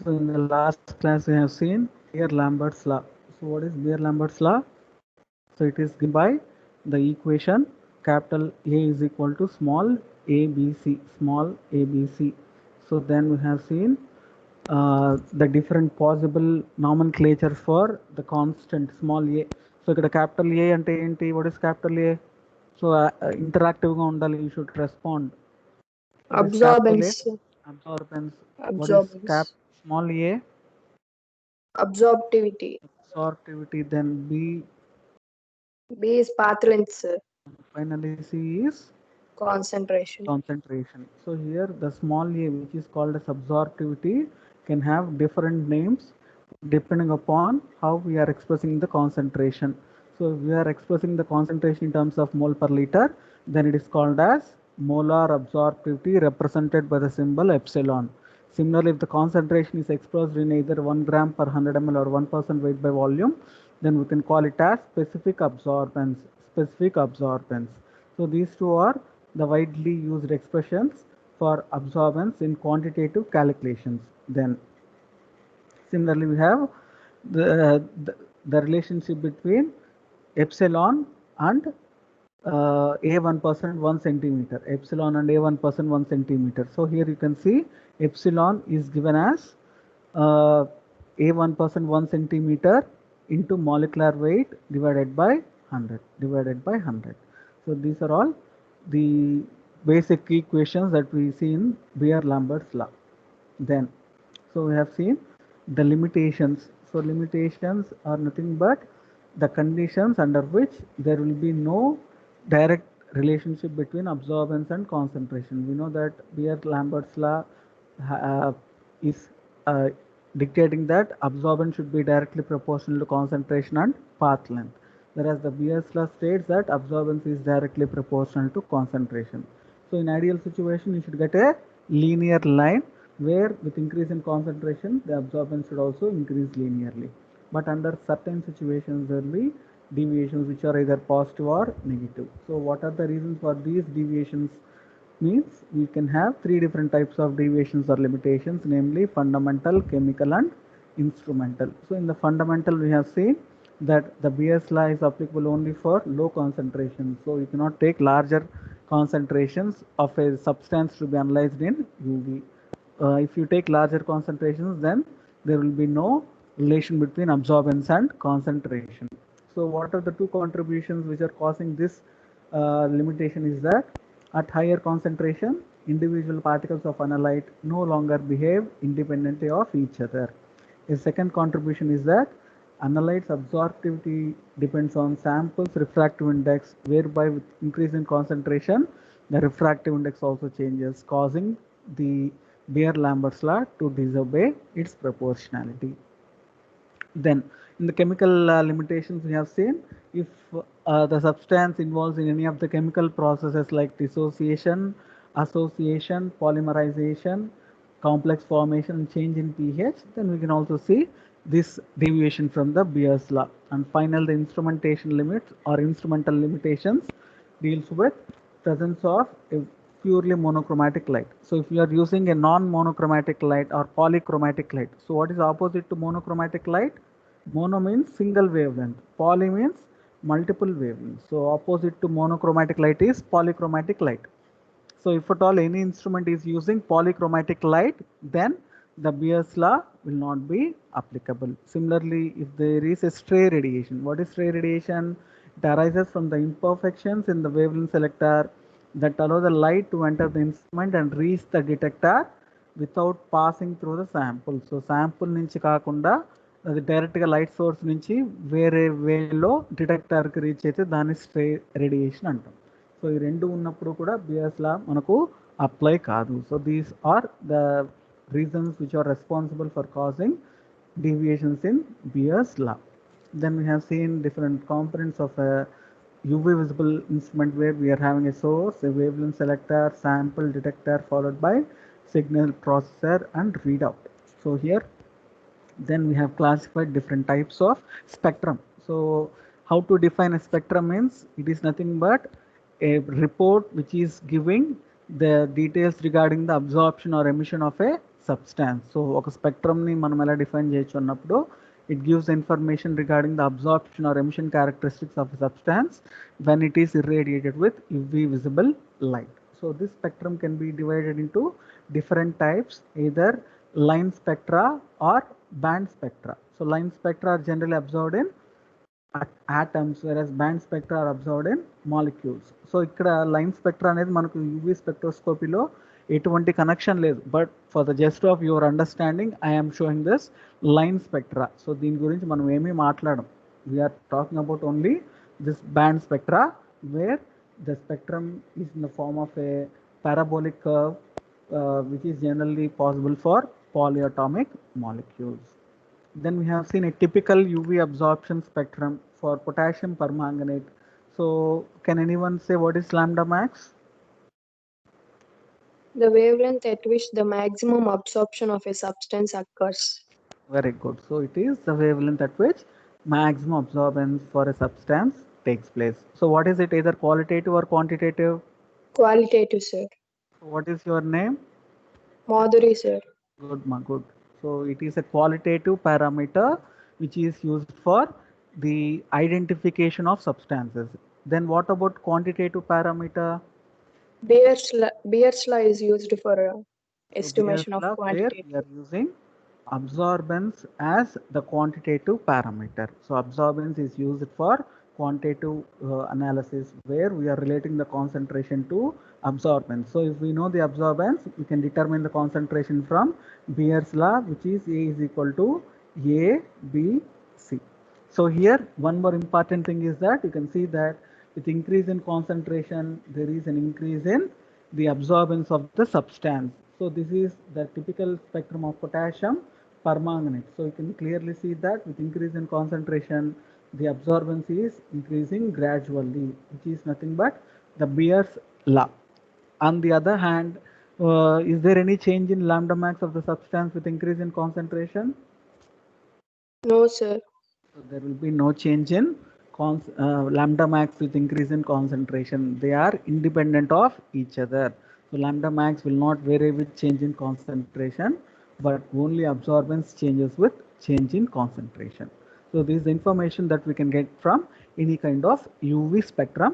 So in the last class we have seen Beer-Lambert's law. So what is Beer-Lambert's law? So it is given by the equation capital A is equal to small abc, small abc. So then we have seen the different possible nomenclature for the constant small a. So ఇక్కడ capital A అంటే ఏంటి? What is capital A? So interactive గా ఉండాలి. You should respond. What is capital A? Absorbance. Absorbance. What is Absorbance. small a? Absorptivity. Absorptivity. Then B. B is path length, sir. Finally C is Concentration. concentration. So here the small a, which is called as absorptivity, can have different names depending upon how we are expressing the concentration. So if we are expressing the concentration in terms of mole per liter, then it is called as molar absorptivity represented by the symbol epsilon. Similarly, if the concentration is expressed in either 1 gram per 100 ml or 1% weight by volume, then we can call it as specific absorbance. Specific absorbance. So these two are the widely used expressions for absorbance in quantitative calculations. Then similarly we have the relationship between epsilon and A1% 1 centimeter. Epsilon and A1% 1 centimeter. So here you can see epsilon is given as A1% 1 centimeter into molecular weight divided by 100. So these are all the basic equations that we see in Beer-Lambert's law. Then so we have seen the limitations. So limitations are nothing but the conditions under which there will be no direct relationship between absorbance and concentration. We know that Beer-Lambert's law is dictating that absorbance should be directly proportional to concentration and path length, whereas the Beer's law states that absorbance is directly proportional to concentration. So in ideal situation, you should get a linear line where with increase in concentration, the absorbance should also increase linearly. But under certain situations, there will be deviations which are either positive or negative. So what are the reasons for these deviations? Means we can have three different types of deviations or limitations, namely fundamental, chemical and instrumental. So in the fundamental, we have seen that the Beer's law is applicable only for low concentration. So you cannot take larger concentrations of a substance to be analyzed in UV. If you take larger concentrations, then there will be no relation between absorbance and concentration. So what are the two contributions which are causing this limitation is that at higher concentration, individual particles of analyte no longer behave independently of each other. A second contribution is that analyte's absorptivity depends on sample's refractive index, whereby with increase in concentration, the refractive index also changes, causing the Beer-Lambert's law to disobey its proportionality. Then in the chemical limitations, we have seen if the substance involves in any of the chemical processes like dissociation, association, polymerization, complex formation and change in pH, then we can also see this deviation from the Beer's law. And final, the instrumentation limits or instrumental limitations deals with presence of a purely monochromatic light. So if you are using a non-monochromatic light or polychromatic light, so what is opposite to monochromatic light? Mono means single wavelength, poly means multiple wavelengths. So opposite to monochromatic light is polychromatic light. So if at all any instrument is using polychromatic light, then the Beer's law will not be applicable. Similarly, if there is a stray radiation, what is stray radiation? It arises from the imperfections in the wavelength selector that allow the light to enter the instrument and reach the detector without passing through the sample. So sample నుంచి కాకుండా అది డైరెక్ట్గా light source నుంచి వేరే వేలో డిటెక్టర్కి reach అయితే దాన్ని stray radiation అంటాం. సో ఈ రెండు ఉన్నప్పుడు కూడా బియర్స్ లా మనకు అప్లై కాదు. So these are the reasons which are responsible for causing deviations in Beer's law. Then we have seen different components of a UV visible instrument where we are having a source, a wavelength selector, sample detector, followed by signal processor and readout. So here then we have classified different types of spectrum. So how to define a spectrum means it is nothing but a report which is giving the details regarding the absorption or emission of a substance. So ఒక స్పెక్ట్రమ్ని మనం ఎలా define చేయొచ్చు అన్నప్పుడు it gives information regarding the absorption or emission characteristics of a substance when it is irradiated with UV visible light. So this spectrum can be divided into different types, either line spectra or band spectra. So line spectra are generally absorbed in atoms, whereas band spectra are absorbed in molecules. So ఇక్కడ line spectra అనేది మనకు UV స్పెక్ట్రోస్కోపీలో ఎటువంటి connection లేదు, but for the just of your understanding I'm showing this line spectra. So దీని గురించి మనం ఏమీ మాట్లాడం. We're talking about only this band spectra where the spectrum is in the form of a parabolic curve which is generally possible for polyatomic molecules. Then we have seen a typical UV absorption spectrum for potassium permanganate. So can anyone say what is lambda max? The wavelength at which the maximum absorption of a substance occurs. Very good. So it is the wavelength at which maximum absorbance for a substance takes place. So what is it, either qualitative or quantitative? Qualitative, sir. What is your name? Madhuri, sir. Good, ma, good. So it is a qualitative parameter which is used for the identification of substances. Then what about quantitative parameter? Beer's law is used for estimation of Beer's law, where quantity. we are using absorbance as the quantitative parameter. So absorbance is used for quantitative analysis, where we are relating the concentration to absorbance. So if we know the absorbance, we can determine the concentration from Beer's law, which is A is equal to A, B, C. So here one more important thing is that you can see that with increase in concentration, there is an increase in the absorbance of the substance. So this is the typical spectrum of potassium permanganate. So you can clearly see that with increase in concentration, the absorbance is increasing gradually, which is nothing but the Beer's law. On the other hand, is there any change in lambda max of the substance with increase in concentration? No, sir. So there will be no change in lambda max with increase in concentration. They are independent of each other. So lambda max will not vary with change in concentration, but only absorbance changes with change in concentration. So this is the information that we can get from any kind of UV spectrum.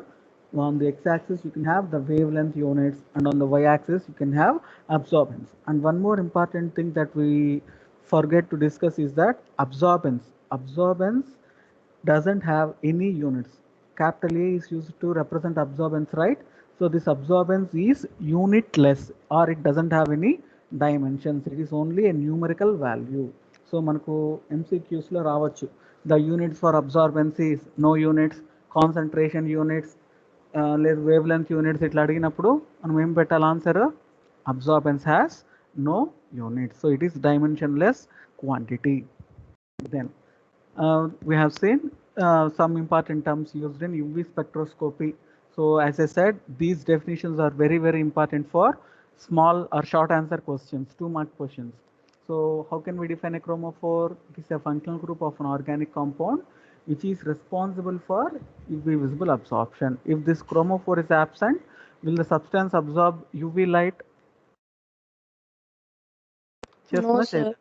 On the x-axis you can have the wavelength units, and on the y-axis you can have absorbance. And one more important thing that we forget to discuss is that absorbance doesn't have any units. Capital A is used to represent absorbance, right? So this absorbance is unitless, or it doesn't have any dimensions. It is only a numerical value. So మనకు MCQs లో రావచ్చు, the units for absorbance is no units, concentration units, లేదు wavelength units ఇట్లా అడిగినప్పుడు మనం ఏం పెట్టాలి answer? Absorbance has no units. So it is dimensionless quantity. Then we have seen some important terms used in UV spectroscopy. So as I said, these definitions are very, very important for small or short answer questions, 2-mark questions. So how can we define a chromophore? It is a functional group of an organic compound which is responsible for UV visible absorption. If this chromophore is absent, will the substance absorb UV light? No, sir.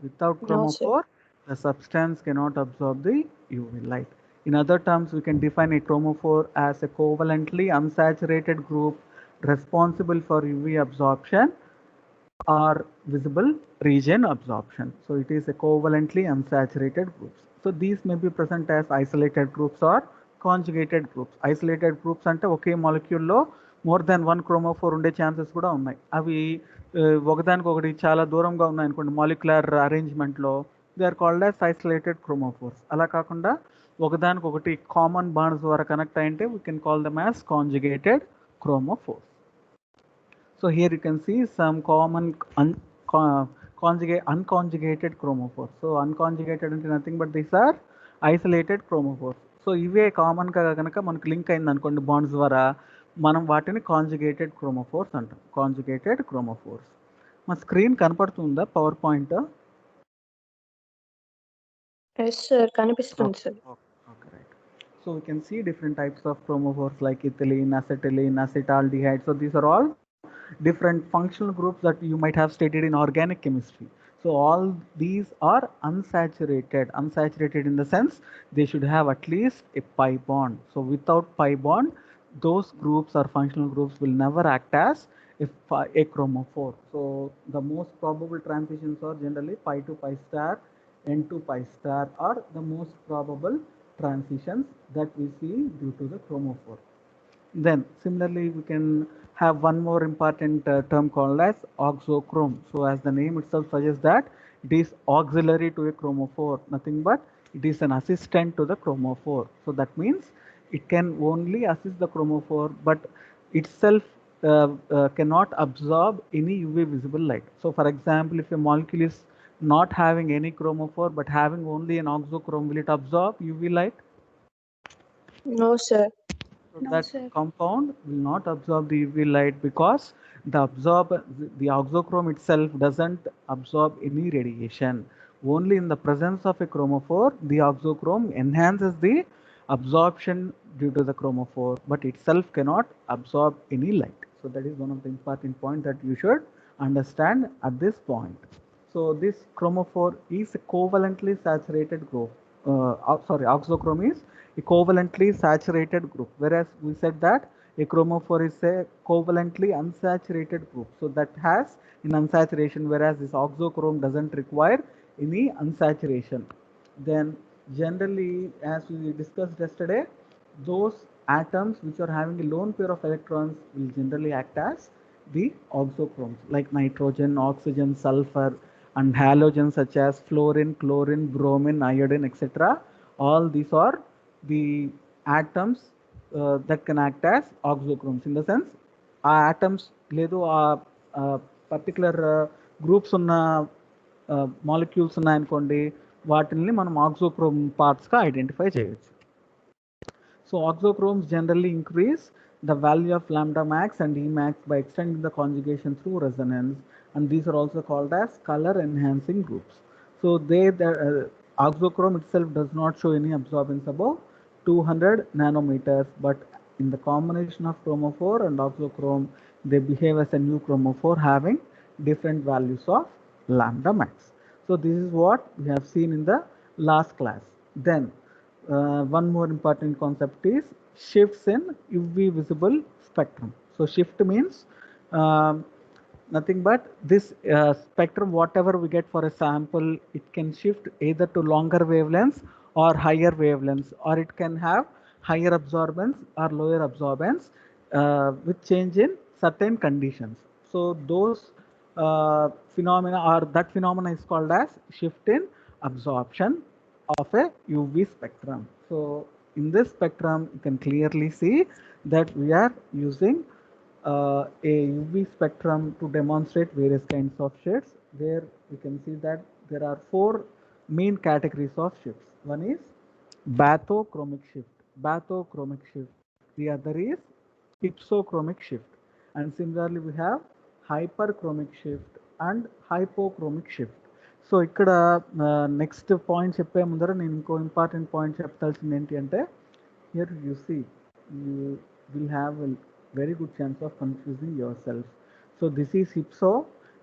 Without No, chromophore, the substance cannot absorb the UV light. In other terms, we can define a chromophore as a covalently unsaturated group responsible for UV absorption or visible region absorption. So it is a covalently unsaturated groups. So these may be present as isolated groups or conjugated groups. Isolated groups అంటే ఒకే molecule లో more than one chromophore ఉండే chances కూడా ఉన్నాయి. అవి ఒకదానికొకటి చాలా దూరంగా ఉన్నాయి అనుకోండి మాలిక్యులర్ అరేంజ్మెంట్లో, they are called as isolated chromophores. అలా కాకుండా ఒకదానికొకటి కామన్ బాండ్స్ ద్వారా కనెక్ట్ అయింటే we can call them as conjugated chromophores. So here you can see some common unconjugated chromophores. So unconjugated అంటే nothing but these are isolated chromophores. So ఇవే కామన్గా కనుక మనకు లింక్ అయింది అనుకోండి బాండ్స్ ద్వారా, మనం వాటిని కాంజుగేటెడ్ క్రోమోఫోర్స్ అంటాం. Conjugated chromophores. మా స్క్రీన్ కనపడుతుందా పవర్ పాయింట్? Yes, sir. కనిపిస్తుంది, sir. Okay, right. So we can see different types of chromophores like ethylene, acetylene, acetaldehyde. So these are all different functional groups that you might have studied in organic chemistry. So all these are unsaturated. Unsaturated in the sense they should have at least a pi bond. So without pi bond, those groups or functional groups will never act as a chromophore. So the most probable transitions are generally pi to pi star, n to pi star are the most probable transitions that we see due to the chromophore. Then similarly, we can have one more important term called as auxochrome. So as the name itself suggests that it is auxiliary to a chromophore, nothing but it is an assistant to the chromophore. So that means it can only assist the chromophore, but itself cannot absorb any UV visible light. So for example, if a molecule is not having any chromophore but having only an auxochrome, will it absorb UV light? No, sir. So No, that sir. compound will not absorb the UV light because the auxochrome itself doesn't absorb any radiation. Only in the presence of a chromophore, the auxochrome enhances the absorption due to the chromophore, but itself cannot absorb any light. So that is one of the important points that you should understand at this point. So this chromophore is a covalently saturated group. Auxochrome is a covalently saturated group, whereas we said that a chromophore is a covalently unsaturated group. So that has an unsaturation, whereas this auxochrome doesn't require any unsaturation. Then generally, as we discussed yesterday, those atoms which are having a lone pair of electrons will generally act as the auxochromes, like nitrogen, oxygen, sulfur, and halogens such as fluorine, chlorine, bromine, iodine, etc. All these are the atoms that can act as auxochromes. In the sense, ఆ atoms లేదు ఆ particular groups ఉన్న molecules ఉన్నాయనుకోండి, వాటిని మనం auxochrome పార్ట్స్గా identify చేయొచ్చు. So auxochromes generally increase the value of lambda max and Emax by extending the conjugation through resonance, and these are also called as color enhancing groups. So the auxochrome itself does not show any absorbance above 200 nanometers, but in the combination of chromophore and auxochrome, they behave as a new chromophore having different values of lambda max. So this is what we have seen in the last class. Then one more important concept is shifts in UV visible spectrum. So shift means nothing but this spectrum, whatever we get for a sample, it can shift either to longer wavelengths or higher wavelengths, or it can have higher absorbance or lower absorbance with change in certain conditions. So those phenomena, or that phenomena is called as shift in absorption of a UV spectrum. So in this spectrum, you can clearly see that we are using a UV spectrum to demonstrate various kinds of shifts, where we can see that there are four main categories of shifts. One is bathochromic shift, bathochromic shift. The other is hypsochromic shift, and similarly we have hyperchromic shift and hypochromic shift. So ఇక్కడ next point చెప్పే ముందర నేను ఇంకో important point చెప్పాల్సింది ఏంటి అంటే, here you see you will have a very good chance of confusing yourself. So this is hypso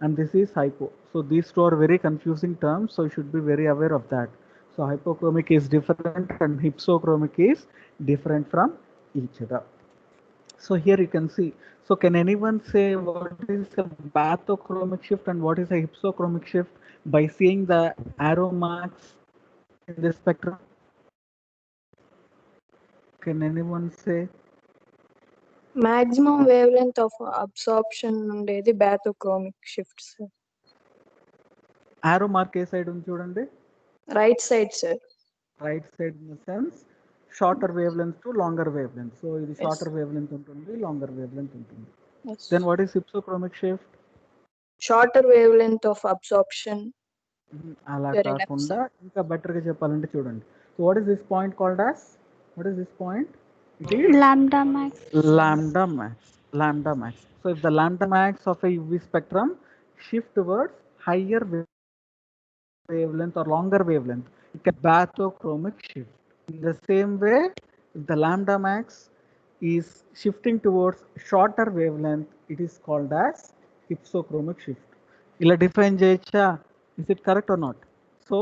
and this is hypo. So these two are very confusing terms, so you should be very aware of that. So hypochromic is different and hypsochromic is different from each other. So here you can see. So can anyone say what is a bathochromic shift and what is a hypsochromic shift by seeing the arrow marks in the spectrum? Can anyone say? Maximum wavelength of absorption ఉండేది bathochromic shift, sir. Arrow mark ఏ side ఉంది చూడండి. Right side, sir. Right side in the sense shorter wavelength to longer wavelength. So ఇది Yes. shorter wavelength ఉంటుంది, longer wavelength ఉంటుంది. Yes. Then what is hypsochromic shift? Shorter wavelength of absorption. అలా Very left కాకుండా ఇంకా better గా చెప్పాలంటే చూడండి. So what is this point called as? What is this point? It is Lambda max. lambda max. Lambda max. So if the lambda max of a UV spectrum shift towards higher wavelength or longer wavelength, it can bathochromic shift. In the same way, if the lambda max is shifting towards shorter wavelength, it is called as hypsochromic shift. ఇలా define చేయొచ్చా? Is it correct or not? So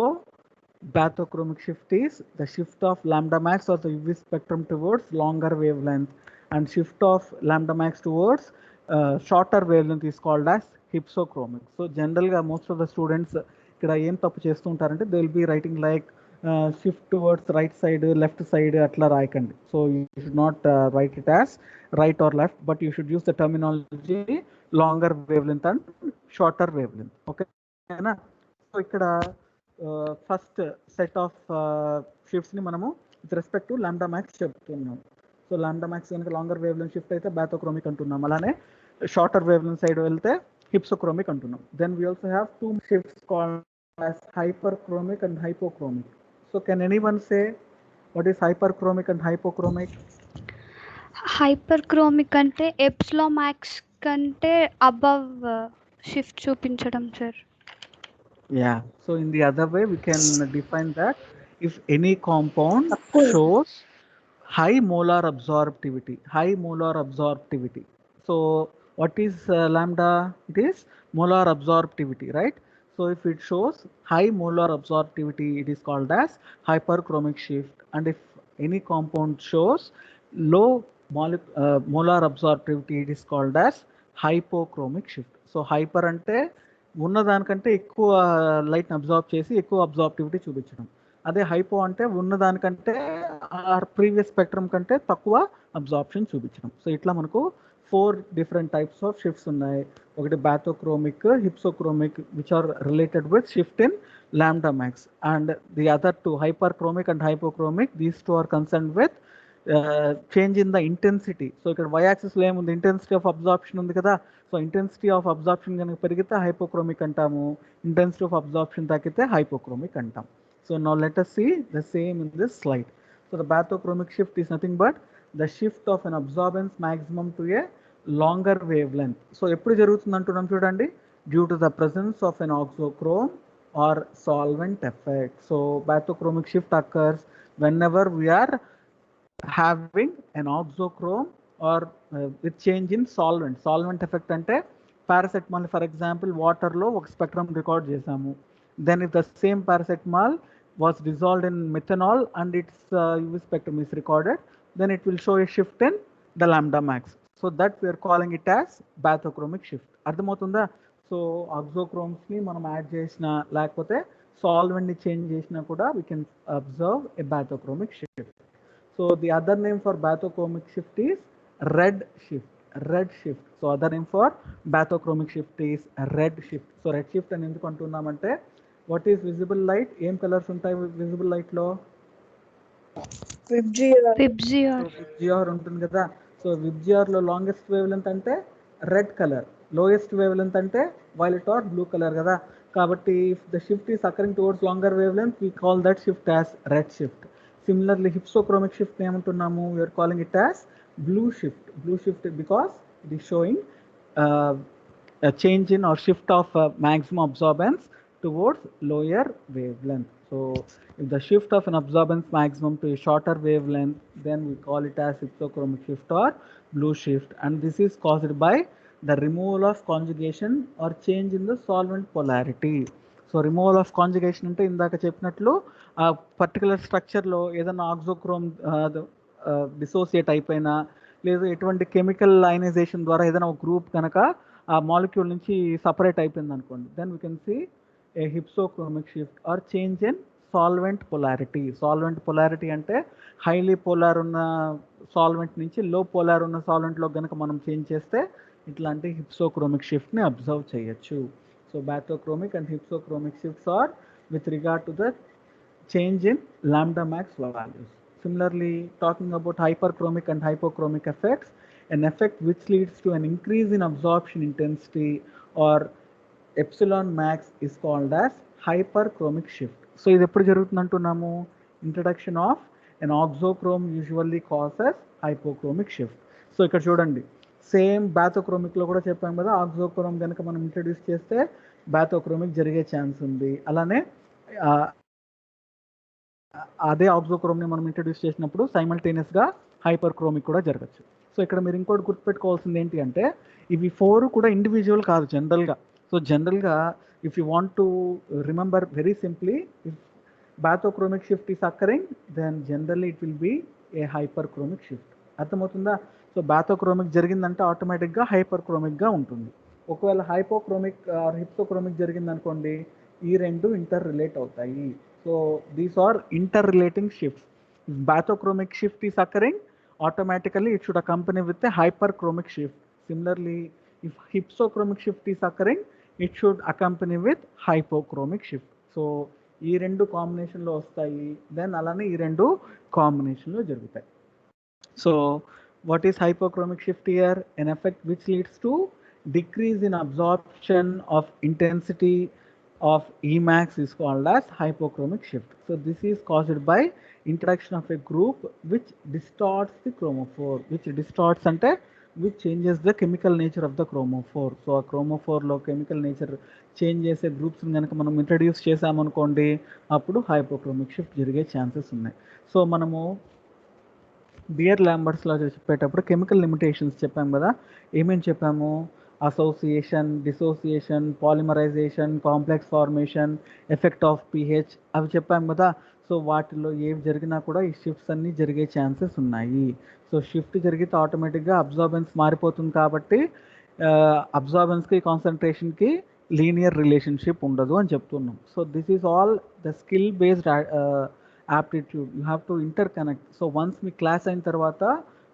bathochromic shift is the shift of lambda max or the UV spectrum towards longer wavelength, and shift of lambda max towards shorter wavelength is called as hypsochromic. So generally most of the students ఇక్కడ ఏం తప్పు చేస్తూ ఉంటారంటే they will be writing like shift towards right side, left side అట్లా రాయకండి. So you should not write it as right or left, but you should use the terminology longer wavelength and shorter wavelength. Okay, so ఇక్కడ first set of షిఫ్ట్స్ని మనము with respect to lambda max చెప్తున్నాం. So lambda max కనుక longer wave length shift అయితే బాథోక్రోమిక్ అంటున్నాం, అలానే shorter wave length side వెళ్తే hypsochromic అంటున్నాం. Then we also have two shifts called as hyperchromic and hypochromic. So can anyone say what is hyperchromic and hypochromic? Hyperchromic అంటే epsilon max కంటే above shift చూపించడం sir. Yeah, so in the other way we can define that if any compound shows high molar absorptivity. So what is lambda? It is molar absorptivity, right? So if it shows high molar absorptivity, it is called as hyperchromic shift. And if any compound shows low molar absorptivity, it is called as hypochromic shift. So hyper ante ఉన్నదానికంటే ఎక్కువ లైట్ని absorb చేసి ఎక్కువ అబ్జార్ప్టివిటీ చూపించడం. అదే hypo అంటే ఉన్నదానికంటే previous spectrum కంటే తక్కువ absorption చూపించడం. సో ఇట్లా మనకు 4 డిఫరెంట్ టైప్స్ ఆఫ్ షిఫ్ట్స్ ఉన్నాయి. ఒకటి bathochromic, hypsochromic which are related with shift in lambda max, and the other two hyperchromic and hypochromic, these two are concern with change in the intensity. So ఇక్కడ Y యాక్సిస్లో ఏముంది, intensity of absorption ఉంది కదా. So intensity of absorption కనుక పెరిగితే hypochromic అంటాము, intensity of absorption తగ్గితే hypochromic అంటాం. So now let us see the same in this slide. So the bathochromic shift is nothing but the shift of an absorbance maximum to a longer wavelength. So ఎప్పుడు జరుగుతుంది అంటున్నాం చూడండి, due to the presence of an oxochrome or solvent effect. So bathochromic shift occurs whenever we are having an oxochrome or with change in solvent. Solvent effect అంటే paracetamol for example వాటర్లో ఒక spectrum record చేసాము. Then if the same paracetamol was dissolved in methanol and its UV spectrum is recorded, then it will show a shift in the lambda max. So that we are calling it as bathochromic shift. అర్థమవుతుందా? So ఆక్సోక్రోమ్స్ని మనం add చేసినా లేకపోతే సాల్వెంట్ని change చేసినా కూడా we can observe a bathochromic shift. So the other name for bathochromic shift is red shift. So other name for bathochromic shift is red shift. So red shift అని ఎందుకు అంటున్నామంటే, what is visible light? ఏం colours ఉంటాయి visible light లో? VIBGYOR ఉంటుంది కదా. So VIBGYOR లో longest wave length అంటే red colour, lowest wave length అంటే వైలెట్ ఆర్ బ్లూ కలర్ కదా. కాబట్టి if the shift is occurring towards longer wavelength, we call that shift as red shift. Similarly, hypsochromic shift ఏమంటున్నాము, we are calling it as blue shift because it is showing a change in or shift of maximum absorbance towards lower wavelength. So if the shift of an absorbance maximum to a shorter wavelength, then we call it as hypsochromic shift or blue shift, and this is caused by the removal of conjugation or change in the solvent polarity. So removal of conjugation అంటే ఇందాక చెప్పినట్లు ఆ particular స్ట్రక్చర్లో ఏదైనా auxochrome dissociate అయిపోయినా, లేదు ఎటువంటి chemical ionisation ద్వారా ఏదైనా ఒక గ్రూప్ కనుక ఆ మాలిక్యూల్ నుంచి సపరేట్ అయిపోయింది అనుకోండి, then we can see a hypsochromic shift or change in solvent polarity. Solvent polarity అంటే హైలీ పోలార్ ఉన్న సాల్వెంట్ నుంచి లో పోలార్ ఉన్న సాల్వెంట్లో కనుక మనం చేంజ్ చేస్తే ఇట్లాంటి హిప్సోక్రోమిక్ షిఫ్ట్ని అబ్జర్వ్ చేయొచ్చు. So bathochromic and hypsochromic shifts are with regard to the change in lambda max values. Similarly, talking about hyperchromic and hypochromic effects, an effect which leads to an increase in absorption intensity or epsilon max is called as hyperchromic shift. So ఇది ఎప్పుడు జరుగుతుంది అంటున్నాము, introduction of an oxochrome usually causes hypochromic shift. So ఇక్కడ చూడండి, same బాథోక్రోమిక్లో కూడా చెప్పాం కదా, auxochrome కనుక మనం ఇంట్రడ్యూస్ చేస్తే బాథోక్రోమిక్ జరిగే ఛాన్స్ ఉంది. అలానే అదే ఆక్సోక్రోమ్ని మనం ఇంట్రడ్యూస్ చేసినప్పుడు సైమల్టేనియస్గా హైపర్క్రోమిక్ కూడా జరగచ్చు. సో ఇక్కడ మీరు ఇంకోటి గుర్తుపెట్టుకోవాల్సింది ఏంటి అంటే ఇవి 4 కూడా ఇండివిజువల్ కాదు జనరల్గా. సో జనరల్గా if you want to remember very simply, if bathochromic shift is occurring, then generally it will be a hyperchromic shift. అర్థమవుతుందా? సో బాథోక్రోమిక్ జరిగిందంటే ఆటోమేటిక్గా హైపర్క్రోమిక్గా ఉంటుంది. ఒకవేళ హైపోక్రోమిక్ ఆర్ హిప్సోక్రోమిక్ జరిగింది అనుకోండి, ఈ రెండు ఇంటర్ రిలేట్ అవుతాయి. So these are interrelating shifts. If bathochromic shift is occurring, automatically it should accompany with a hyperchromic shift. Similarly, if hypsochromic shift is occurring, it should accompany with hypochromic shift. So ఈ రెండు కాంబినేషన్లో వస్తాయి, then అలానే ఈ రెండు కాంబినేషన్లో జరుగుతాయి. So what is hypochromic shift here? An effect which leads to decrease in absorption of intensity of Emax is called as hypochromic shift. So this is caused by introduction of a group which distorts the chromophore, which distorts ante which changes the chemical nature of the chromophore. So a chromophore లో chemical nature change చేసే groups కనుక మనం introduce చేసామనుకోండి, అప్పుడు hypochromic shift జరిగే chances ఉన్నాయి. సో మనము బియర్ లాంబర్ట్స్లో చెప్పేటప్పుడు కెమికల్ లిమిటేషన్స్ చెప్పాం కదా. ఏమేమి చెప్పాము? Association, dissociation, polymerization, complex formation, effect of pH, అవి చెప్పాం కదా. సో వాటిలో ఏవి జరిగినా కూడా ఈ షిఫ్ట్స్ అన్నీ జరిగే ఛాన్సెస్ ఉన్నాయి. సో షిఫ్ట్ జరిగితే ఆటోమేటిక్గా అబ్జార్బెన్స్ మారిపోతుంది కాబట్టి అబ్జార్బెన్స్కి కాన్సన్ట్రేషన్కి లీనియర్ రిలేషన్షిప్ ఉండదు అని చెప్తున్నాం. So this is all the skill based aptitude. You have to interconnect. So once మీ క్లాస్ అయిన తర్వాత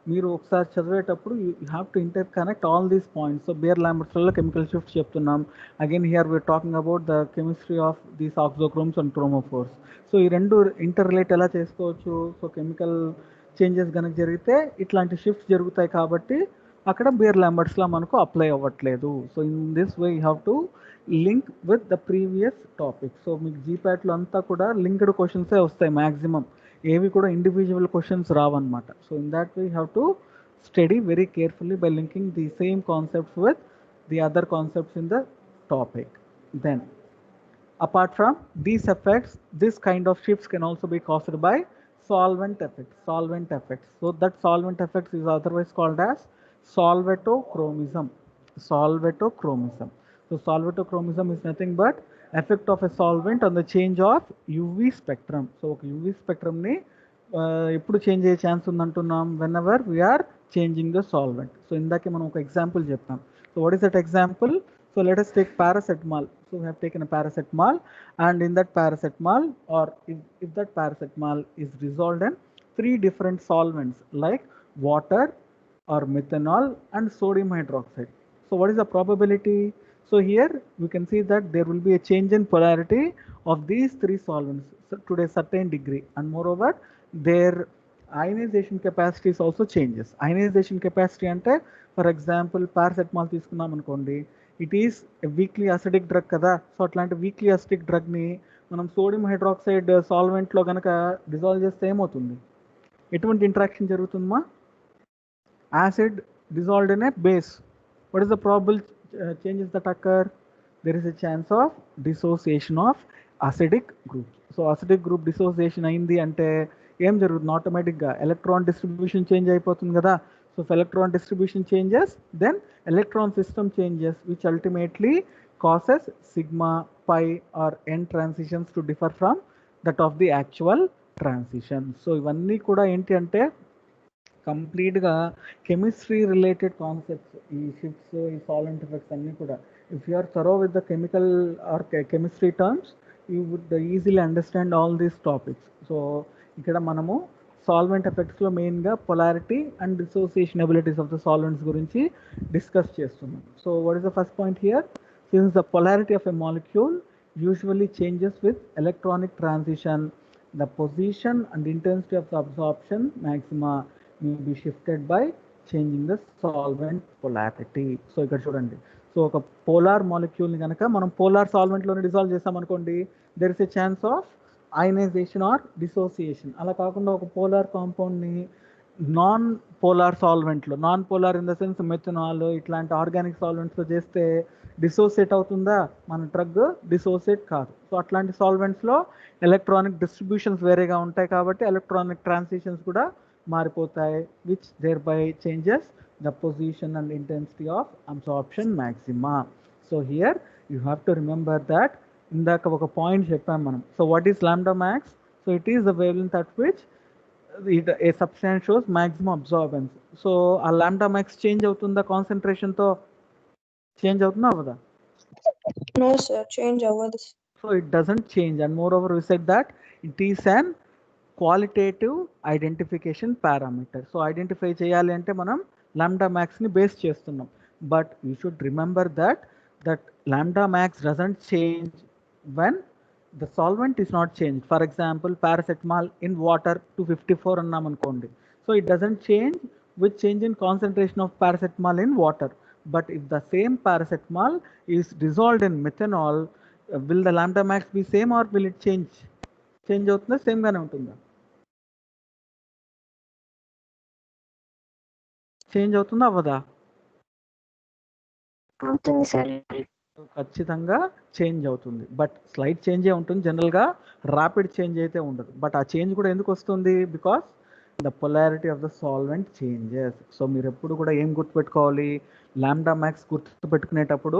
మీరు ఒకసారి చదివేటప్పుడు you have to interconnect all these points. So Beer లాంబర్ట్స్లో కెమికల్ షిఫ్ట్ చెప్తున్నాం. Again here we're talking about the chemistry of these auxochromes and chromophores. So ఈ రెండు ఇంటర్ రిలేట్ ఎలా చేసుకోవచ్చు? సో కెమికల్ చేంజెస్ కనుక జరిగితే ఇట్లాంటి షిఫ్ట్స్ జరుగుతాయి కాబట్టి అక్కడ బియర్ లాంబర్ట్స్లో మనకు అప్లై అవ్వట్లేదు. So in this way you have to link with the previous topic. So మీకు జీపాట్లో అంతా కూడా లింక్డ్ క్వశ్చన్సే వస్తాయి మ్యాక్సిమం, ఏవి కూడా ఇండివిజువల్ క్వశ్చన్స్ రావన్నమాట. So in that way you have to study very carefully by linking the same concepts with the other concepts in the topic. Then apart from these effects, this kind of shifts can also be caused by solvent effects. So that solvent effects is otherwise called as solvatochromism. So solvatochromism is nothing but effect of a solvent on the change of UV spectrum. So UV spectrum ni ఎప్పుడు change అయ్యే chance ఉందంటున్నాం? Whenever we're changing the solvent. So ఇందాకే మనం ఒక example చెప్తాం. So what is that example? So let us take paracetamol. So we have taken a paracetamol, and in that paracetamol, or if that paracetamol is dissolved in 3 different solvents like water or methanol and sodium hydroxide. So what is the probability? So here we can see that there will be a change in polarity of these 3 solvents to a certain degree, and moreover their ionization capacity is also changes. Ionization capacity ante, for example, paracetamol తీసుకున్నాం అనుకోండి, it is weakly acidic drug కదా. So అట్లాంటి weakly acidic డ్రగ్ని మనం sodium hydroxide సాల్వెంట్లో కనుక dissolve చేస్తే ఏమవుతుంది? ఎటువంటి ఇంట్రాక్షన్ జరుగుతుందమ్మా? Acid dissolved in a base. What is the probable changes that occur? There is a chance of dissociation of acidic group. So acidic group dissociation అయింది అంటే ఏం జరుగుతుంది? ఆటోమేటిక్గా ఎలక్ట్రాన్ డిస్ట్రిబ్యూషన్ చేంజ్ అయిపోతుంది కదా. So if electron distribution changes, then electron system changes, which ultimately causes sigma, pi or n transitions to differ from that of the actual transition. So ivanni kuda enti ante complete ga chemistry related concepts. Ee shifts, ee solvent effects anni kuda, if you are thorough with the chemical or chemistry terms, you would easily understand all these topics. So ikkada manamu solvent ఎఫెక్ట్స్లో మెయిన్గా polarity and dissociation abilities of the solvents గురించి discuss చేస్తున్నాం. So what is the first point here? Since the polarity of a molecule usually changes with electronic transition, the position and intensity of the absorption maxima may be shifted by changing the solvent polarity. So ఇక్కడ చూడండి, so ఒక polar మాలిక్యూల్ని కనుక మనం polar సాల్వెంట్లోనే dissolve చేసామనుకోండి, there is a chance of ionisation are dissociation. అలా కాకుండా ఒక పోలార్ కాంపౌండ్ని నాన్ పోలార్ సాల్వెంట్లో, non polar in the sense methanol ఇట్లాంటి ఆర్గానిక్ సాల్వెంట్స్లో చేస్తే డిసోసియేట్ అవుతుందా? మన డ్రగ్ డిసోసియేట్ కాదు. సో అట్లాంటి సాల్వెంట్స్లో ఎలక్ట్రానిక్ డిస్ట్రిబ్యూషన్స్ వేరేగా ఉంటాయి కాబట్టి ఎలక్ట్రానిక్ ట్రాన్సిషన్స్ కూడా మారిపోతాయి, which thereby changes the position and intensity of absorption maxima. So here you have to remember that ఇందాక ఒక పాయింట్ చెప్పాం మనం. So what is lambda max? So it is the wavelength at which a substance shows maximum absorbance. So ఆ lambda max change అవుతుందా concentration తో? Change అవుతుందా అవ్వదా? No, sir. Change అవ్వదు. So it doesn't change, and moreover we said that it is an qualitative identification parameter. So identify చేయాలి అంటే మనం lambda max ని బేస్ చేస్తున్నాం. But you should remember that lambda max doesn't change when the solvent is not changed. For example, paracetamol in water 254 అన్నాం అనుకోండి. So it doesn't change with change in concentration of paracetamol in water. But if the same paracetamol is dissolved in methanol, will the lambda max be same or will it change? Change అవుతుందా, same గానే ఉంటుందా? Change అవుతుందా అవ్వదా? అవుతుంది sir. ఖచ్చితంగా change అవుతుంది, but slight చేంజే ఉంటుంది. జనరల్గా ర్యాపిడ్ చేంజ్ అయితే ఉండదు. బట్ ఆ చేంజ్ కూడా ఎందుకు వస్తుంది? Because the polarity of the solvent changes. So మీరు ఎప్పుడు కూడా ఏం గుర్తుపెట్టుకోవాలి? లాంబ్డా మ్యాక్స్ గుర్తుపెట్టుకునేటప్పుడు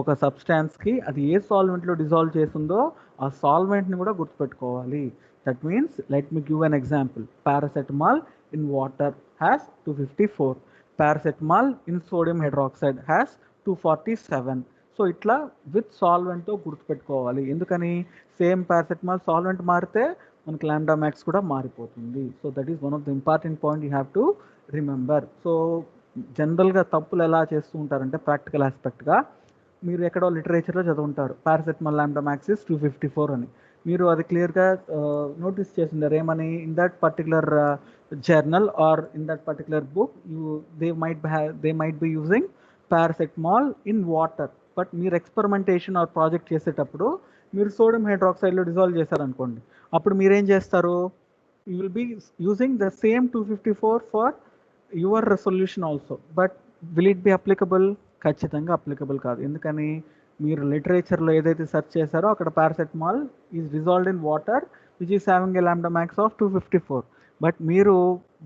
ఒక సబ్స్టాన్స్కి అది ఏ సాల్వెంట్లో డిజాల్వ్ చేసిందో ఆ సాల్వెంట్ని కూడా గుర్తుపెట్టుకోవాలి. That means let me give an example. Paracetamol in water has 254. Paracetamol in sodium hydroxide has 247. So ఇట్లా విత్ సాల్వెంట్తో గుర్తుపెట్టుకోవాలి. ఎందుకని? సేమ్ పారాసెటమాల్ సాల్వెంట్ మారితే మనకి లాంబ్డా మ్యాక్స్ కూడా మారిపోతుంది. So that is one of the important point you have to remember. So జనరల్గా తప్పులు ఎలా చేస్తూ ఉంటారంటే ప్రాక్టికల్ ఆస్పెక్ట్గా మీరు ఎక్కడో లిటరేచర్లో చదువుంటారు పారాసెటమాల్ లాంబ్డా మ్యాక్స్ ఇస్ 254 అని. మీరు అది క్లియర్గా నోటీస్ చేసిండారు ఏమని? In that particular journal or in that particular book they might be using paracetamol in water. But మీరు ఎక్స్పెరిమెంటేషన్ ఆర్ ప్రాజెక్ట్ చేసేటప్పుడు మీరు సోడియం హైడ్రాక్సైడ్లో డిజాల్వ్ చేశారనుకోండి, అప్పుడు మీరేం చేస్తారు? You will be using the same 254 for your solution also. But will it be applicable? ఖచ్చితంగా applicable కాదు. ఎందుకని? మీరు లిటరేచర్లో ఏదైతే సెర్చ్ చేశారో అక్కడ paracetamol is dissolved in water which is having a lambda max of 254. But మీరు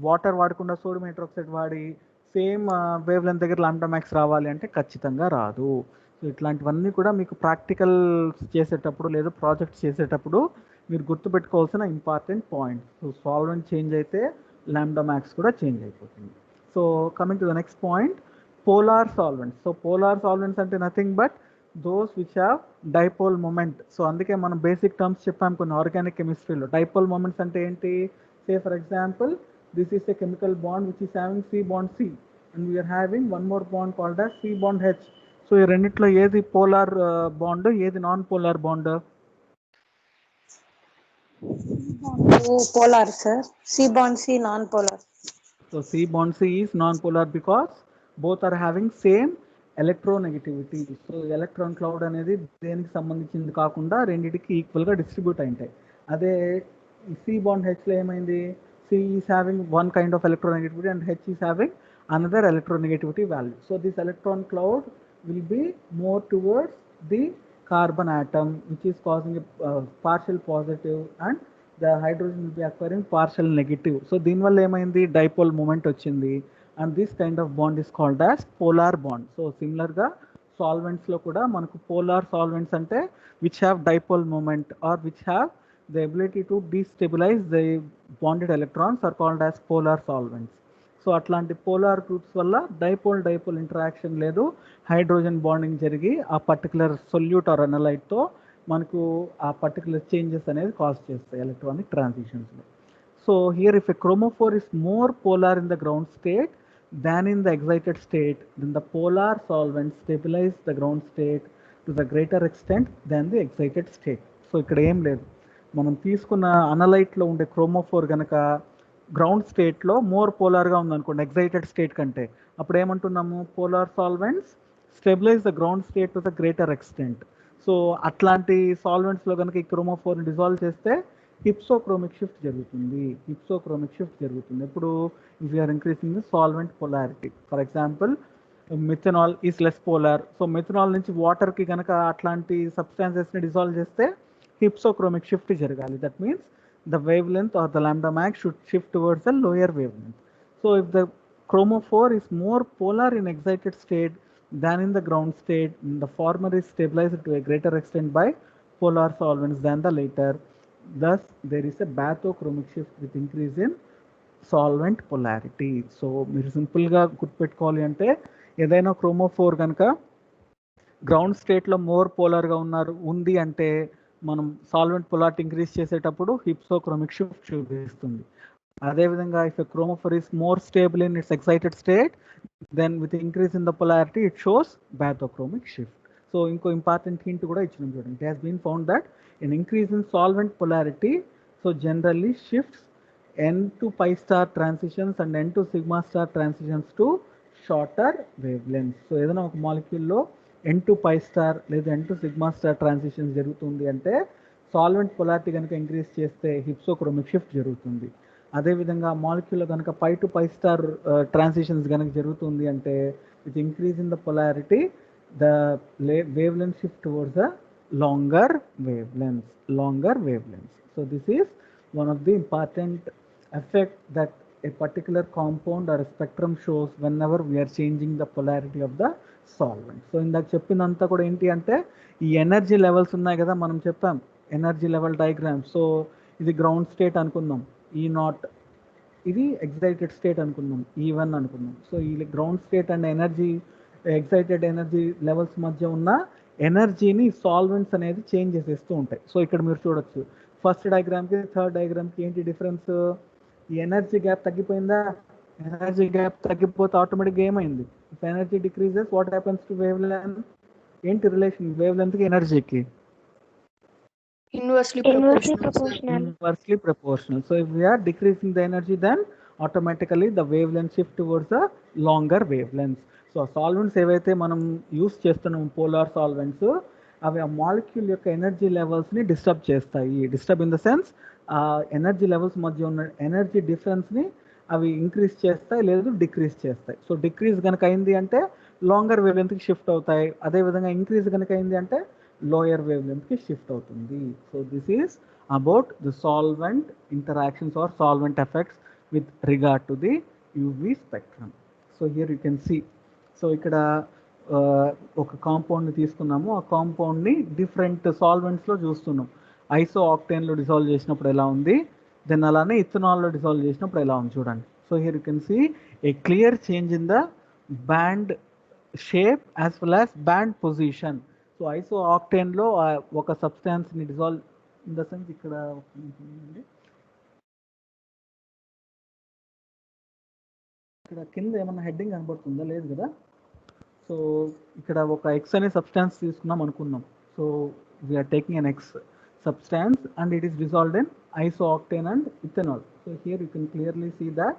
వాటర్ వాడకుండా సోడియం హైడ్రాక్సైడ్ వాడి సేమ్ వేవ్ లెంత్ దగ్గర లాంబ్డా మ్యాక్స్ రావాలి అంటే ఖచ్చితంగా రాదు. సో ఇట్లాంటివన్నీ కూడా మీకు ప్రాక్టికల్ చేసేటప్పుడు లేదా ప్రాజెక్ట్ చేసేటప్పుడు మీరు గుర్తుపెట్టుకోవాల్సిన important point. So solvent change అయితే లాంబ్డా మ్యాక్స్ కూడా చేంజ్ అయిపోతుంది. So coming to the next point, polar solvents. So polar solvents అంటే nothing but those which have dipole moment. So అందుకే మనం బేసిక్ టర్మ్స్ చెప్పాం కొన్ని ఆర్గానిక్ కెమిస్ట్రీలో. డైపోల్ మూమెంట్స్ అంటే ఏంటి? Say for example, this is a chemical bond which is having C bond C and we are having one more bond called as C bond H. So ఈ రెండిట్లో ఏది polar bond, ఏది non polar bond? Polar sir. C bond C non polar. So C bond C is non polar because both are having same electronegativity. So electron cloud అనేది దేనికి సంబంధించింది కాకుండా రెండింటికి ఈక్వల్గా డిస్ట్రిబ్యూట్ అయింటాయి. అదే C bond H లో ఏమైంది? C is having one kind of electronegativity and H is having another electronegativity value. So this electron cloud will be more towards the carbon atom which is causing a partial positive and the hydrogen will be acquiring partial negative. So దీనివల్ల ఏమైంది? Dipole moment వచ్చింది and this kind of bond is called as polar bond. So similarగా సాల్వెంట్స్లో కూడా మనకు polar solvents అంటే which have dipole moment or which have the ability to destabilize the bonded electrons are called as polar solvents. So అట్లాంటి polar groups వల్ల dipole interaction లేదు, hydrogen bonding జరిగి ఆ particular solute or అనలైట్తో మనకు ఆ particular changes అనేది cause చేస్తాయి ఎలక్ట్రానిక్ ట్రాన్సిషన్స్లో. So here if a chromophore is more polar in the ground state than in the excited state, then the polar solvent stabilize the ground state to the greater extent than the excited state. So ఇక్కడ ఏం లేదు, మనం తీసుకున్న అనలైట్లో ఉండే chromophore కనుక ground స్టేట్లో more పోలార్గా ఉందనుకోండి excited state కంటే, అప్పుడు ఏమంటున్నాము? Polar solvents stabilize the ground state to the greater extent. So అట్లాంటి సాల్వెంట్స్లో కనుక ఈ క్రోమోఫోర్ని డిజాల్వ్ చేస్తే హిప్సోక్రోమిక్ షిఫ్ట్ జరుగుతుంది. ఎప్పుడు? If you're increasing the solvent polarity. For example methanol is less polar. So methanol నుంచి వాటర్కి కనుక అట్లాంటి సబ్స్టాన్సెస్ని డిజాల్వ్ చేస్తే హిప్సోక్రోమిక్ షిఫ్ట్ జరగాలి. That means the wavelength or the lambda max should shift towards the lower wavelength. So if the chromophore is more polar in excited state than in the ground state, the former is stabilized to a greater extent by polar solvents than the later. Thus, there is a bathochromic shift with increase in solvent polarity. So మీరు సింపుల్గా గుర్తుపెట్టుకోవాలి అంటే ఏదైనా chromophore కనుక ground స్టేట్లో more పోలార్గా ఉంది అంటే మనం సాల్వెంట్ పొలారిటీ ఇంక్రీజ్ చేసేటప్పుడు హిప్సోక్రోమిక్ షిఫ్ట్ చూపిస్తుంది. అదేవిధంగా if a chromophore is more stable in its excited state then with increase in the polarity it shows bathochromic shift. So ఇంకో ఇంపార్టెంట్ హింట్ కూడా ఇచ్చినాం చూడండి. It has been found that in increase in solvent polarity so generally shifts n to pi star transitions and n to sigma star transitions to shorter wavelengths. So ఏదైనా ఒక మాలిక్యూల్లో n to pi star లేదా n to sigma star transitions జరుగుతుంది అంటే solvent polarity కనుక increase చేస్తే hypsochromic shift జరుగుతుంది. అదేవిధంగా మాలిక్యూల్లో కనుక pi to pi star transitions కనుక జరుగుతుంది అంటే with increase in the polarity the wavelength shift towards the longer wavelengths. So this is one of the important effect that a particular compound or a spectrum shows whenever we are changing the polarity of the solvent. So ఇందాక చెప్పిందంతా కూడా ఏంటి అంటే ఈ energy levels ఉన్నాయి కదా, మనం చెప్పాం ఎనర్జీ లెవెల్ డయాగ్రామ్. సో ఇది గ్రౌండ్ స్టేట్ అనుకుందాం, E0, ఇది ఎగ్జైటెడ్ స్టేట్ అనుకుందాం, E1 అనుకుందాం. సో ఈ ground state and excited energy levels మధ్య ఉన్న ఎనర్జీని సాల్వెంట్స్ అనేది చేంజ్ చేసేస్తూ ఉంటాయి. సో ఇక్కడ మీరు చూడొచ్చు ఫస్ట్ డయాగ్రామ్కి థర్డ్ డయాగ్రామ్కి ఏంటి డిఫరెన్స్? ఈ ఎనర్జీ గ్యాప్ తగ్గిపోయిందా? ఎనర్జీ గ్యాప్ తగ్గిపోతే ఆటోమేటిక్గా ఏమైంది? If energy decreases what happens to wave length? ఏంటి రిలేషన్ వేవ్ లెంత్కి ఎనర్జీకి? Inversely proportional. So if we are decreasing the energy, then automatically the wavelength shift towards the longer wavelengths. So solvents ఏవైతే మనం use చేస్తున్నాం polar solvents, అవి ఆ molecule యొక్క energy లెవెల్స్ని disturb చేస్తాయి. Disturb in the sense energy levels మధ్య ఉన్న ఎనర్జీ డిఫరెన్స్ని అవి ఇంక్రీజ్ చేస్తాయి లేదు డిక్రీజ్ చేస్తాయి. సో డిక్రీజ్ కనుక అయింది అంటే లాంగర్ వేవ్ లెంత్కి షిఫ్ట్ అవుతాయి. అదేవిధంగా ఇంక్రీజ్ కనుక అయింది అంటే లోయర్ వేవ్ లెంత్కి షిఫ్ట్ అవుతుంది. So this is about the solvent interactions or solvent effects with regard to the UV spectrum. So here you can see. So ఇక్కడ ఒక కాంపౌండ్ని తీసుకున్నాము, ఆ కాంపౌండ్ని డిఫరెంట్ సాల్వెంట్స్లో చూస్తున్నాం. ఐసో ఆక్టేన్లో డిజాల్వ్ చేసినప్పుడు ఎలా ఉంది, దెన్ అలానే ఇథనాల్లో డిజాల్వ్ చేసినప్పుడు ఎలా ఉంది చూడండి. So here you can see a clear change in the band shape as well as band position. So iso ఆక్టేన్లో ఒక సబ్స్టాన్స్ని డిజాల్వ్ ఇన్ ద సెన్స్ ఇక్కడ కింద ఏమన్నా హెడ్డింగ్ కనబడుతుందా? లేదు కదా. సో ఇక్కడ ఒక ఎక్స్ అనే సబ్స్టాన్స్ తీసుకున్నాం అనుకున్నాం. So we're taking N X substance and it is dissolved in isooctane and ethanol. So here you can clearly see that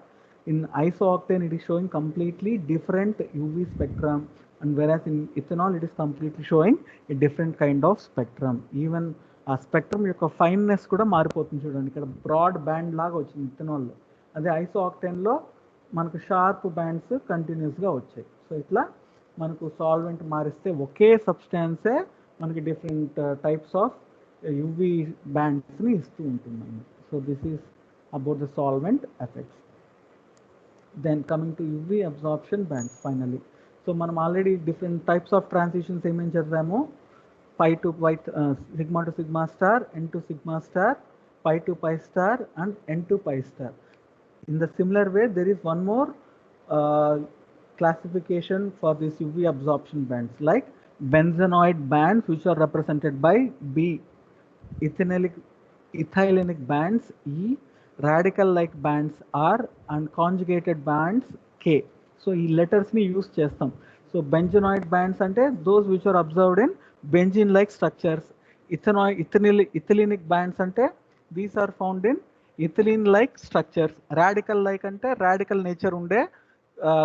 in isooctane it is showing completely different UV spectrum, and whereas in ethanol it is completely showing a different kind of spectrum. Even ఆ spectrum యొక్క fineness కూడా మారిపోతుంది చూడండి. ఇక్కడ broad band లాగా వచ్చింది ఇథనాల్లో, అదే ఐసోఆక్టేన్లో మనకు షార్ప్ బ్యాండ్స్ కంటిన్యూస్గా వచ్చాయి. సో ఇట్లా మనకు సాల్వెంట్ మారిస్తే ఒకే సబ్స్టాన్సే మనకి different types of UV bands ni istu untundi. So this is about the solvent effects. Then coming to UV absorption bands finally. So manam already different types of transitions em chadavamo, pi to pi, sigma to sigma star, n to sigma star, pi to pi star and n to pi star. In the similar way there is one more classification for this UV absorption bands, like benzenoid bands which are represented by B, ethylenic bands E, radical like bands R and conjugated bands K. So ఈ letters ని use చేస్తాం. So benzenoid bands అంటే those which are observed in benzene like structures. Ethylenic bands అంటే these are found in ethylene like structures. Radical like అంటే radical nature ఉండే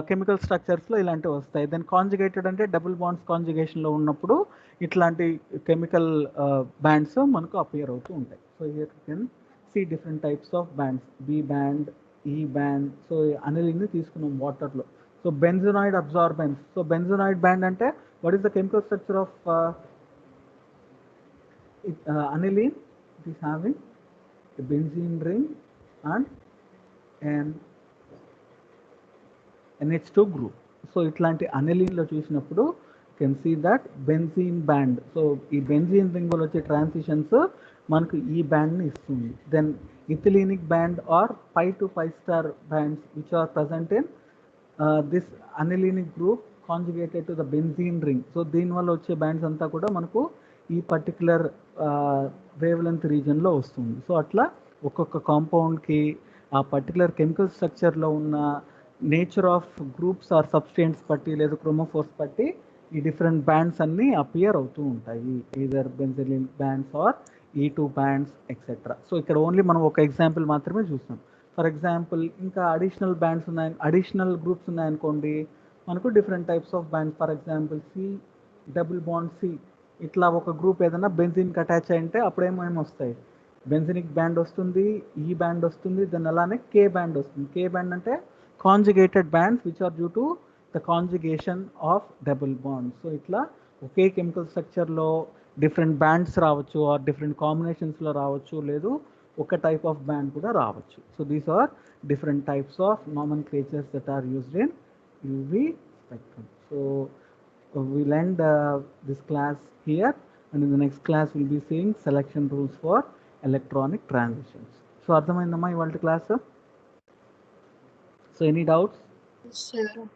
chemical స్ట్రక్చర్స్లో ఇలాంటివి వస్తాయి. దెన్ కాంజుగేటెడ్ అంటే డబుల్ బాండ్స్ కాంజుగేషన్లో ఉన్నప్పుడు ఇట్లాంటి కెమికల్ బ్యాండ్స్ మనకు అపియర్ అవుతూ ఉంటాయి. So here you can see different types of bands, B band, E band. So అనిలిన్ని తీసుకున్నాం వాటర్లో. So benzenoid absorbance. So benzenoid band అంటే what is the chemical structure of aniline? It is having a benzene ring and an NH2 group. So ఇట్లాంటి అనిలిన్లో చూసినప్పుడు can see that benzene band. So ఈ benzene రింగ్లో వచ్చే transitions మనకు ఈ బ్యాండ్ని ఇస్తుంది. Then ethylenic band are 5 to 5 star bands which are present in this anilinic group conjugated to the benzene ring. So దీనివల్ల వచ్చే బ్యాండ్స్ అంతా కూడా మనకు ఈ పర్టికులర్ వేవ్ లెంత్ రీజన్లో వస్తుంది. సో అట్లా ఒక్కొక్క కాంపౌండ్కి ఆ పర్టికులర్ కెమికల్ స్ట్రక్చర్లో ఉన్న nature of groups or substance బట్టి లేదా క్రోమోఫోర్స్ బట్టి ఈ డిఫరెంట్ బ్యాండ్స్ అన్నీ అపియర్ అవుతూ ఉంటాయి, either benzenoid bands or E2 bands etcetera. So ఇక్కడ ఓన్లీ మనం ఒక ఎగ్జాంపుల్ మాత్రమే చూస్తాం. ఫర్ ఎగ్జాంపుల్ ఇంకా అడిషనల్ బ్యాండ్స్ ఉన్నాయి, అడిషనల్ గ్రూప్స్ ఉన్నాయనుకోండి, మనకు different types of bands. For example C double bond C ఇట్లా ఒక గ్రూప్ ఏదైనా బెంజిన్కి అటాచ్ అయింటే అప్పుడేమేమి వస్తాయి, బెంజినిక్ బ్యాండ్ వస్తుంది, ఈ బ్యాండ్ వస్తుంది, దాని అలానే K బ్యాండ్ వస్తుంది. K బ్యాండ్ అంటే conjugated bands which are due to the conjugation of double bonds. So ఇట్లా ఒకే కెమికల్ స్ట్రక్చర్లో డిఫరెంట్ బ్యాండ్స్ రావచ్చు ఆర్ డిఫరెంట్ కాంబినేషన్స్లో రావచ్చు, లేదు ఒక టైప్ ఆఫ్ బ్యాండ్ కూడా రావచ్చు. So these are different types of nomenclatures that are used in UV spectrum. So we'll end this class here, and in the next class we'll be seeing selection rules for electronic transitions. So అర్థమైందమ్మా ఇవాళ class? So any doubts? Sure.